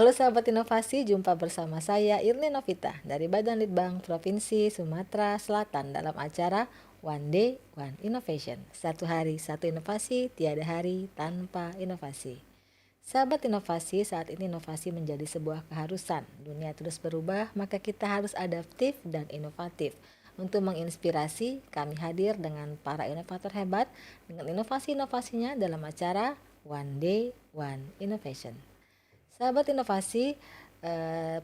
Halo sahabat inovasi, jumpa bersama saya Irni Novita dari Badan Litbang Provinsi Sumatera Selatan dalam acara One Day One Innovation. Satu hari satu inovasi, tiada hari tanpa inovasi. Sahabat inovasi, saat ini inovasi menjadi sebuah keharusan. Dunia terus berubah, maka kita harus adaptif dan inovatif. Untuk menginspirasi, kami hadir dengan para inovator hebat dengan inovasi-inovasinya dalam acara One Day One Innovation. Sahabat inovasi,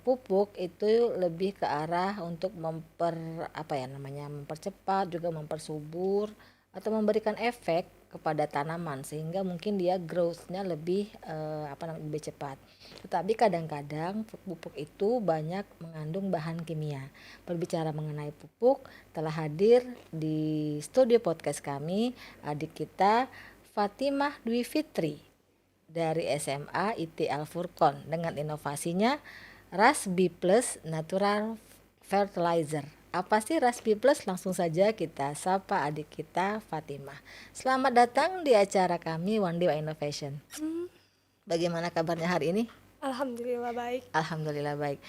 pupuk itu lebih ke arah untuk mempercepat juga mempersubur atau memberikan efek kepada tanaman sehingga mungkin dia growth-nya lebih lebih cepat. Tetapi kadang-kadang pupuk itu banyak mengandung bahan kimia. Berbicara mengenai pupuk, telah hadir di studio podcast kami adik kita Fatimah Dwi Fitri dari SMA IT Al Furqon dengan inovasinya RAS B+ Natural Fertilizer. Apa sih RAS B+? Langsung saja kita sapa adik kita Fatimah. Selamat datang di acara kami One Day One Innovation. Bagaimana kabarnya hari ini? Alhamdulillah baik. Alhamdulillah baik.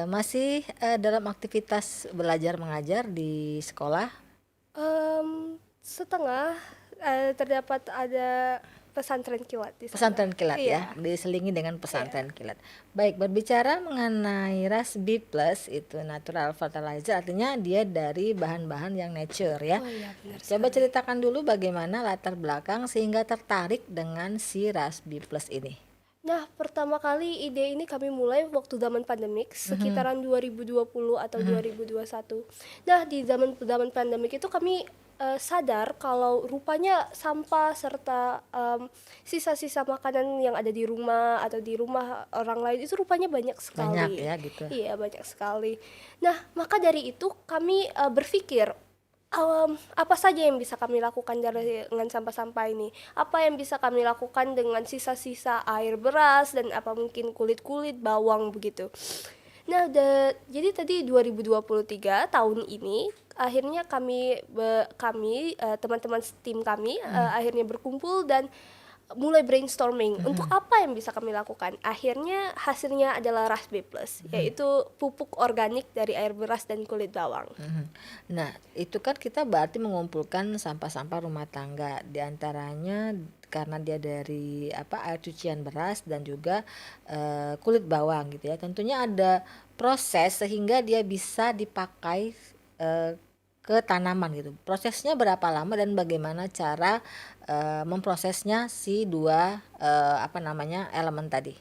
Masih dalam aktivitas belajar mengajar di sekolah? Setengah terdapat ada pesantren kilat di sana. Pesantren kilat Iya. ya, diselingi dengan pesantren kilat. Baik, berbicara mengenai RAS B+ itu natural fertilizer, artinya dia dari bahan-bahan yang nature ya. Oh iya benar Coba sekali. ceritakan dulu bagaimana latar belakang sehingga tertarik dengan si RAS B+ ini. Nah, pertama kali ide ini kami mulai waktu zaman pandemik sekitaran 2020 atau 2021. Nah, di zaman pandemik itu kami sadar kalau rupanya sampah serta sisa-sisa makanan yang ada di rumah atau di rumah orang lain itu rupanya banyak sekali. Banyak ya gitu. Iya, banyak sekali. Nah, maka dari itu kami berpikir apa saja yang bisa kami lakukan dengan sampah-sampah ini? Apa yang bisa kami lakukan dengan sisa-sisa air beras dan apa mungkin kulit-kulit bawang begitu. Nah, jadi tadi 2023 tahun ini akhirnya kami teman-teman tim kami akhirnya berkumpul dan mulai brainstorming untuk apa yang bisa kami lakukan. Akhirnya hasilnya adalah RAS B+, yaitu pupuk organik dari air beras dan kulit bawang. Nah, itu kan kita berarti mengumpulkan sampah-sampah rumah tangga, diantaranya karena dia dari air cucian beras dan juga kulit bawang gitu ya. Tentunya ada proses sehingga dia bisa dipakai ke tanaman gitu. Prosesnya berapa lama dan bagaimana cara memprosesnya si dua elemen tadi?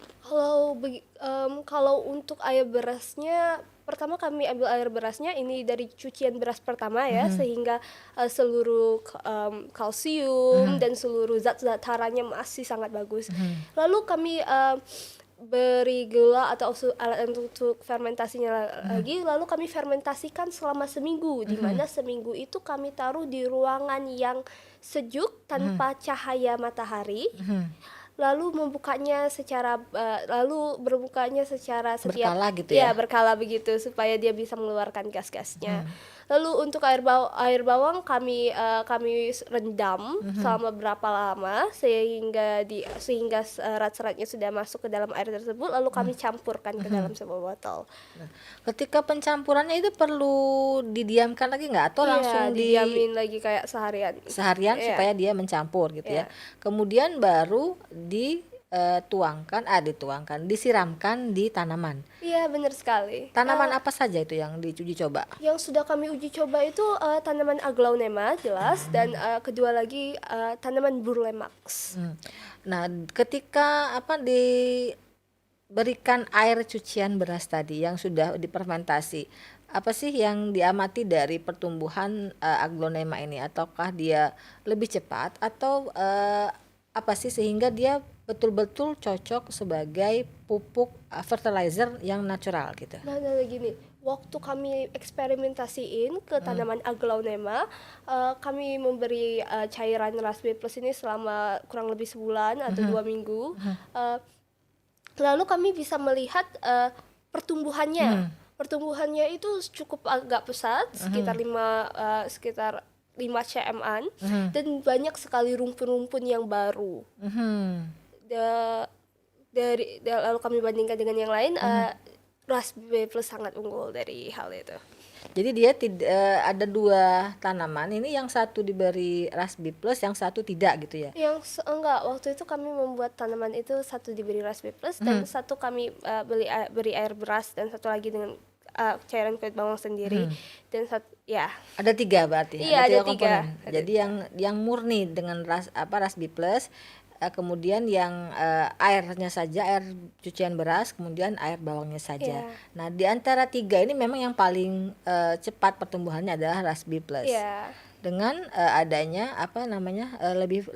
Kalau untuk air berasnya, pertama kami ambil air berasnya ini dari cucian beras pertama ya, sehingga seluruh kalsium dan seluruh zat-zat haranya masih sangat bagus. Lalu kami beri gula atau alat untuk fermentasinya lagi, lalu kami fermentasikan selama seminggu, di mana seminggu itu kami taruh di ruangan yang sejuk tanpa cahaya matahari. Lalu berbukanya secara setiap Berkala gitu ya? berkala begitu supaya dia bisa mengeluarkan gas-gasnya. Lalu untuk air bawang kami rendam selama berapa lama sehingga serat-seratnya sudah masuk ke dalam air tersebut, lalu kami campurkan ke dalam sebuah botol. Nah, ketika pencampurannya itu perlu didiamkan lagi nggak atau langsung didiamin lagi kayak seharian Iya. supaya dia mencampur gitu ya. Iya. Kemudian baru disiramkan di tanaman. Iya, benar sekali. Tanaman apa saja itu yang diuji coba? Yang sudah kami uji coba itu tanaman aglaonema jelas, dan kedua lagi tanaman burlemax. Nah, ketika diberikan air cucian beras tadi yang sudah difermentasi, apa sih yang diamati dari pertumbuhan aglonema ini? Ataukah dia lebih cepat atau apa sih sehingga dia betul-betul cocok sebagai pupuk fertilizer yang natural gitu? Nah, gini, waktu kami eksperimentasiin ke tanaman aglaonema, kami memberi cairan RAS B+ ini selama kurang lebih sebulan atau 2 minggu. Lalu kami bisa melihat pertumbuhannya. Pertumbuhannya itu cukup agak pesat, sekitar 5 cm-an, dan banyak sekali rumpun-rumpun yang baru. lalu kami bandingkan dengan yang lain, Raspberry Plus sangat unggul dari hal itu. Jadi dia ada 2 tanaman, ini yang satu diberi Raspberry Plus, yang satu tidak gitu ya? Enggak, waktu itu kami membuat tanaman itu satu diberi Raspberry Plus dan satu kami beri air beras dan satu lagi dengan cairan kulit bawang sendiri dan ya. Ada 3 berarti? Iya, ada 3. komponen. Jadi yang murni dengan Raspberry Plus, kemudian yang airnya saja, air cucian beras, kemudian air bawangnya saja. Iya. Nah, di antara 3 ini memang yang paling cepat pertumbuhannya adalah Raspberry Plus. Iya. Dengan adanya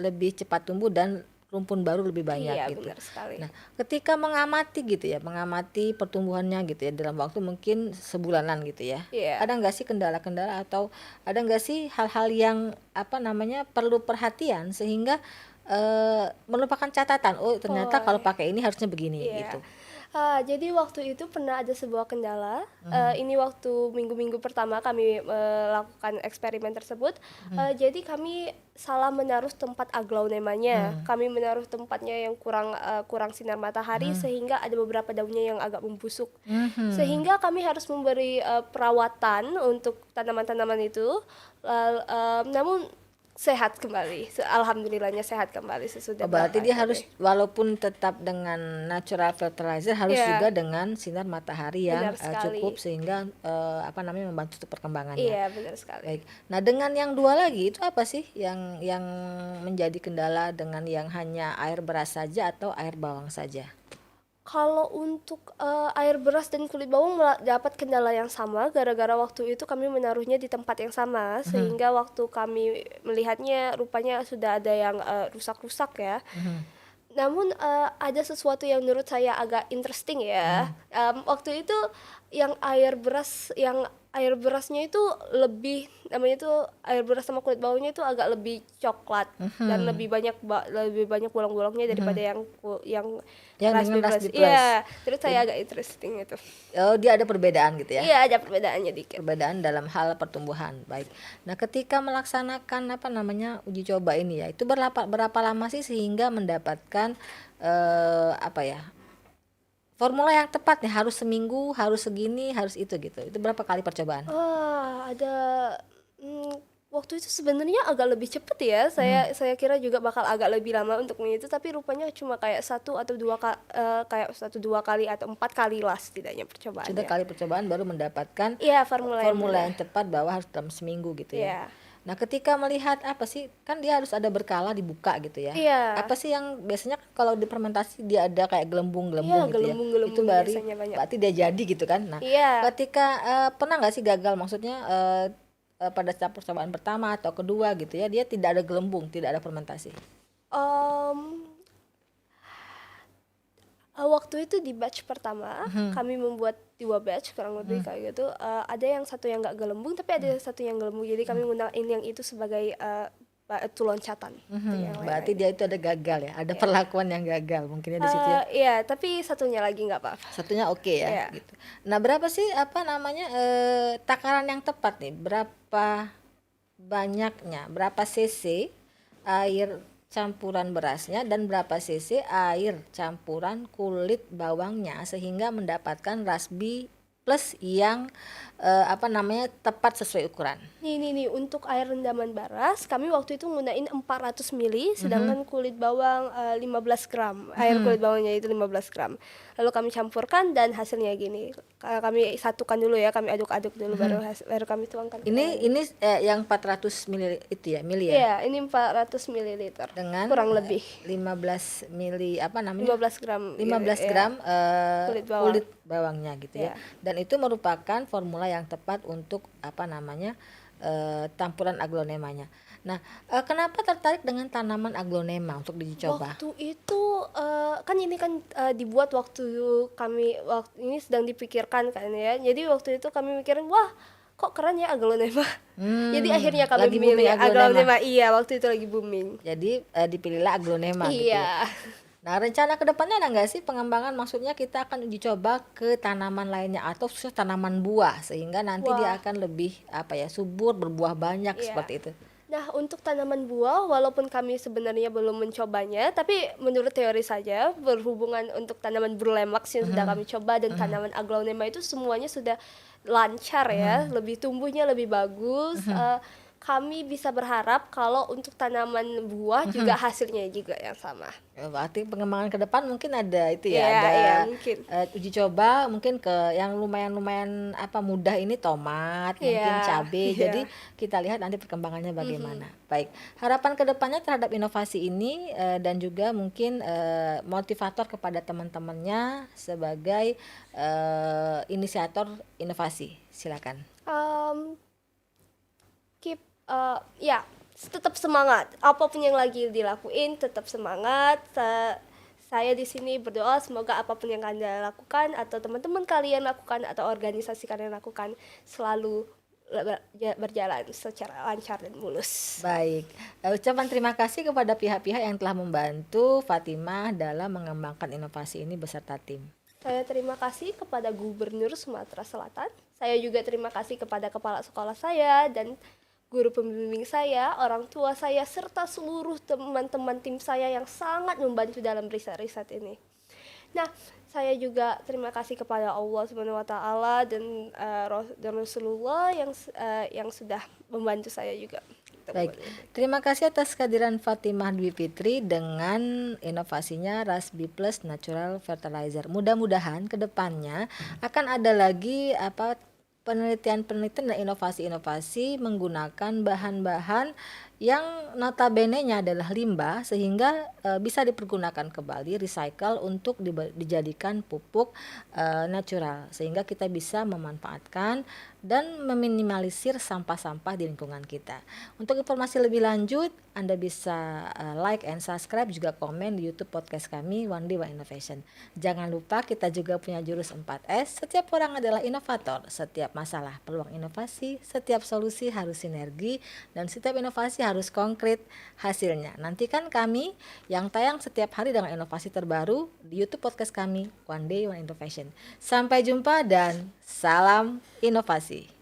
lebih cepat tumbuh dan rumpun baru lebih banyak Iya, gitu. benar sekali. Nah, ketika mengamati pertumbuhannya gitu ya dalam waktu mungkin sebulanan gitu ya. Iya. Ada nggak sih kendala-kendala atau ada nggak sih hal-hal yang perlu perhatian sehingga merupakan catatan, oh ternyata kalau pakai ini harusnya begini Iya. gitu. Jadi waktu itu pernah ada sebuah kendala. Ini waktu minggu-minggu pertama kami melakukan eksperimen tersebut. Jadi kami salah menaruh tempat aglaonemanya. Kami menaruh tempatnya yang kurang sinar matahari sehingga ada beberapa daunnya yang agak membusuk. Sehingga kami harus memberi perawatan untuk tanaman-tanaman itu. Namun sehat kembali, alhamdulillahnya sehat kembali sesudah Berarti dia berapa harus walaupun tetap dengan natural fertilizer harus Iya. juga dengan sinar matahari yang Benar sekali. cukup sehingga membantu untuk perkembangannya. Iya, benar sekali. Baik. Nah, dengan yang 2 lagi itu apa sih yang menjadi kendala dengan yang hanya air beras saja atau air bawang saja? Kalau untuk air beras dan kulit bawang dapat kendala yang sama gara-gara waktu itu kami menaruhnya di tempat yang sama sehingga waktu kami melihatnya rupanya sudah ada yang rusak-rusak ya. Namun ada sesuatu yang menurut saya agak interesting ya. Waktu itu yang air berasnya itu namanya itu air beras sama kulit bawangnya itu agak lebih coklat dan lebih banyak bolong-bolongnya daripada yang Yang dengan Raspberry Raspberry Plus. Plus. Iya, terus saya agak interesting itu. Oh, dia ada perbedaan gitu ya? Iya, ada perbedaannya dikit. Perbedaan dalam hal pertumbuhan. Baik. Nah, ketika melaksanakan uji coba ini ya, itu berapa lama sih sehingga mendapatkan formula yang tepat nih, harus seminggu, harus segini, harus itu gitu. Itu berapa kali percobaan? Ada waktu itu sebenarnya agak lebih cepet ya. Saya kira juga bakal agak lebih lama untuk itu, tapi rupanya cuma kayak 1 atau 2 kali atau 4 kali lah setidaknya percobaannya. Sudah kali percobaan baru mendapatkan Iya, formula yang tepat bahwa harus dalam seminggu gitu ya. Iya. Nah, ketika melihat kan dia harus ada berkala dibuka gitu ya. Iya. Apa sih yang biasanya kalau di fermentasi dia ada kayak gelembung-gelembung Iya, gitu gelembung-gelembung ya. Itu biasanya banyak. berarti dia jadi gitu kan. Nah, Iya. ketika pernah nggak sih gagal, maksudnya pada saat percobaan pertama atau kedua gitu ya, dia tidak ada gelembung, tidak ada fermentasi. Waktu itu di batch pertama kami membuat 2 batch kurang lebih kayak gitu. Ada yang satu yang nggak gelembung tapi ada satu yang gelembung, jadi kami menggunakan yang itu sebagai batu loncatan. Berarti dia itu ada gagal ya, ada perlakuan yang gagal mungkinnya di situ ya. Iya, tapi satunya lagi nggak apa-apa. Satunya oke ya, Iya. gitu. Nah, berapa sih takaran yang tepat nih? Berapa banyaknya? Berapa cc air campuran berasnya dan berapa cc air campuran kulit bawangnya sehingga mendapatkan Raspberry Plus yang tepat sesuai ukuran? Nih, untuk air rendaman beras kami waktu itu nggunain 400 ml, sedangkan kulit bawang 15 gram. Air kulit bawangnya itu 15 gram. Lalu kami campurkan dan hasilnya gini. Kami satukan dulu ya, kami aduk-aduk dulu baru kami tuangkan. Ini yang 400 ml itu ya, mili ya? Iya, ini 400 ml. Dengan kurang lebih 15 mili 15 gram. 15 Iya. gram Kulit bawang. bawangnya gitu ya. Iya. Dan itu merupakan formula yang tepat untuk campuran aglonemanya. Nah, kenapa tertarik dengan tanaman aglonema untuk dicoba? Waktu itu kan ini kan dibuat waktu ini sedang dipikirkan kan ya. Jadi waktu itu kami mikirin, wah kok keren ya aglonema. Jadi akhirnya kami lagi booming milih aglonema. Iya, waktu itu lagi booming. Jadi dipilihlah aglonema gitu ya. Iya. Nah, rencana kedepannya ada nggak sih pengembangan? Maksudnya kita akan uji coba ke tanaman lainnya atau khusus tanaman buah sehingga nanti dia akan lebih subur, berbuah banyak Iya. seperti itu. Nah, untuk tanaman buah, walaupun kami sebenarnya belum mencobanya, tapi menurut teori saja, berhubungan untuk tanaman Burlemax yang sudah kami coba dan tanaman Aglonema itu semuanya sudah lancar ya, lebih tumbuhnya lebih bagus. Kami bisa berharap kalau untuk tanaman buah juga hasilnya juga yang sama. Berarti pengembangan ke depan mungkin ada itu ya, Iya, ada iya mungkin. uji coba mungkin ke yang lumayan-lumayan apa mudah ini tomat, mungkin Iya, cabai. iya. Jadi kita lihat nanti perkembangannya bagaimana. Baik, harapan ke depannya terhadap inovasi ini dan juga mungkin motivator kepada teman-temannya sebagai inisiator inovasi. Silakan. Em, keep ya tetap semangat apapun yang lagi dilakuin tetap semangat. Saya di sini berdoa semoga apapun yang Anda lakukan atau teman-teman kalian lakukan atau organisasi kalian lakukan selalu berjalan secara lancar dan mulus. Baik, ucapan terima kasih kepada pihak-pihak yang telah membantu Fatimah dalam mengembangkan inovasi ini beserta tim. Saya terima kasih kepada Gubernur Sumatera Selatan. Saya juga terima kasih kepada kepala sekolah saya dan guru pembimbing saya, orang tua saya, serta seluruh teman-teman tim saya yang sangat membantu dalam riset-riset ini. Nah, saya juga terima kasih kepada Allah Subhanahu wa taala dan Rasulullah yang sudah membantu saya juga. Baik, terima kasih atas kehadiran Fatimah Dwi Fitri dengan inovasinya Rasbi Plus Natural Fertilizer. Mudah-mudahan ke depannya akan ada lagi penelitian-penelitian dan inovasi-inovasi menggunakan bahan-bahan yang notabene-nya adalah limbah sehingga bisa dipergunakan kembali, recycle untuk dijadikan pupuk natural sehingga kita bisa memanfaatkan dan meminimalisir sampah-sampah di lingkungan kita. Untuk informasi lebih lanjut, Anda bisa like and subscribe juga komen di YouTube podcast kami One Day One Innovation. Jangan lupa kita juga punya jurus 4S. Setiap orang adalah inovator. Setiap masalah peluang inovasi, setiap solusi harus sinergi dan setiap inovasi harus konkret hasilnya. Nantikan kami yang tayang setiap hari dengan inovasi terbaru di YouTube podcast kami One Day One Innovation. Sampai jumpa dan salam inovasi.